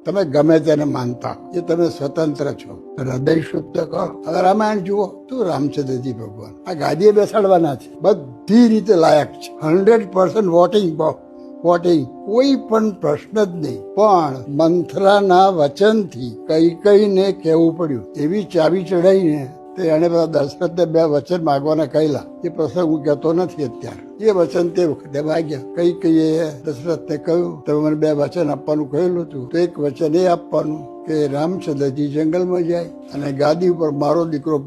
તમે ગમે તેને માનતા, એ તમે સ્વતંત્ર છો. હૃદય શુદ્ધ કરો. હવે રામાયણ જુઓ, તું રામચંદ્રજી ભગવાન આ ગાદીએ બેસાડવાના છે, બધી રીતે લાયક છે, 100% વોટિંગ, કોઈ પણ પ્રશ્ન જ નહીં. પણ મંથરાના વચનથી કૈકેયીને કહેવું પડ્યું, એવી ચાવી ચડાઈને તે એને બધા દશરથને 2 વચન માગવાના કહેલા. એ પ્રસંગ હું કહેતો નથી અત્યારે. એ વચન તે વખતે માગ્યા. કૈકેયીએ દશરથને કહ્યું, તમે મને 2 વચન આપવાનું કહેલું હતું, તો એક વચન એ આપવાનું કે રામચંદ્રજી જંગલમાં જાય અને ગાદી ઉપર મારો દીકરો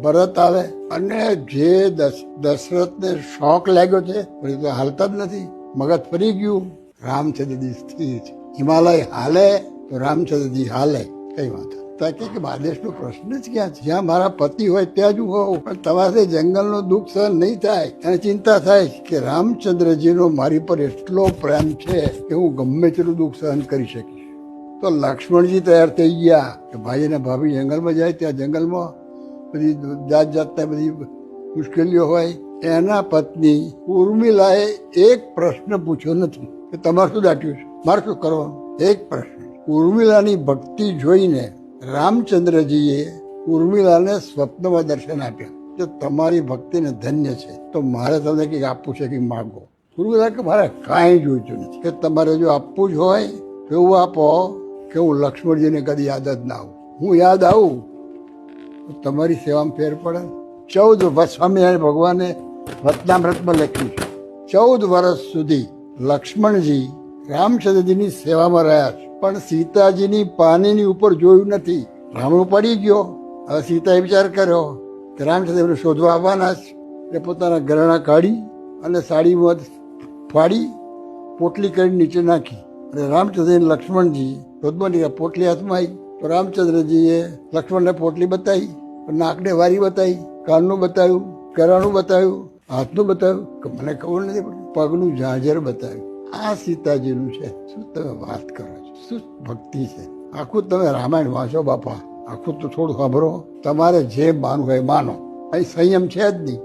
ભરત આવે. અને જે દશરથને શોખ લાગ્યો છે, તો હાલતા જ નથી, મગજ ફરી ગયું. રામચંદ્રજી સ્થિર છે. હિમાલય હાલે તો રામચંદ્રજી હાલે, કઈ વાત. કે મારા દેશનો પ્રશ્ન જ ક્યાં છે? જ્યાં મારા પતિ હોય ત્યાં જ હું હોઉં, પણ તમારે જંગલનું દુઃખ સહન નહીં થાય. અને ચિંતા થાય કે રામચંદ્રજીનો મારી પર એટલો પ્રેમ છે કે હું ગમે તેટલું દુઃખ સહન કરી શકીશ. તો લક્ષ્મણજી તૈયાર થઈ ગયા કે ભાઈ અને ભાભી જંગલમાં જાય. ત્યાં જંગલમાં બધી જાતના બધી મુશ્કેલીઓ હોય. એના પત્ની ઉર્મિલાએ એક પ્રશ્ન પૂછ્યો નથી કે તમારે શું દાટ્યું છે, મારે શું કરવાનું. એક પ્રશ્ન. ઉર્મિલાની ભક્તિ જોઈને રામચંદ્રજીએ ઉર્મિલાને સ્વપ્નમાં દર્શન આપ્યા કે તમારી ભક્તિને ધન્ય છે, તો મારે તમને કંઈક આપવું છે, કંઈક માગો. ઉર્મિલા કે મારે કાંઈ જોઈતું નથી, કે તમારે જો આપવું જ હોય તો એવું આપો કે હું લક્ષ્મણજીને કદી યાદ જ ના આવું. હું યાદ આવું તો તમારી સેવામાં ફેર પડે. 14 સ્વામિનારાયણ ભગવાને વચનામૃતમાં લખ્યું છે, 14 વર્ષ સુધી લક્ષ્મણજી રામચંદ્રજીની સેવામાં રહ્યા છે, પણ સીતાજીની પાનીની ઉપર જોયું નથી. રાવણ પડી ગયો. હવે સીતાએ વિચાર કર્યો કે રામચંદ્રને શોધવા આવવાના છે, એટલે પોતાના ઘરેણાં કાઢી અને સાડીમાં ફાડી પોટલી કરી નીચે નાખી. અને રામચંદ્ર લક્ષ્મણજી શોધવાની પોટલી હાથમાં આવી તો રામચંદ્રજીએ લક્ષ્મણને પોટલી બતાવી, નાકને વારી બતાવી, કાનનું બતાવ્યું, ઘરેણાનું બતાવ્યું, હાથનું બતાવ્યું, કે મને ખબર નથી પડતી, પગનું ઝાંઝર બતાવ્યું. આ સીતાજીનું છે. શું તમે વાત કરો છો? શું ભક્તિ છે? આખું તમે રામાયણ વાંચો બાપા, આખું તો થોડું સાંભળો. તમારે જે માનવું હોય માનો. અહીં સંયમ છે જ નહીં.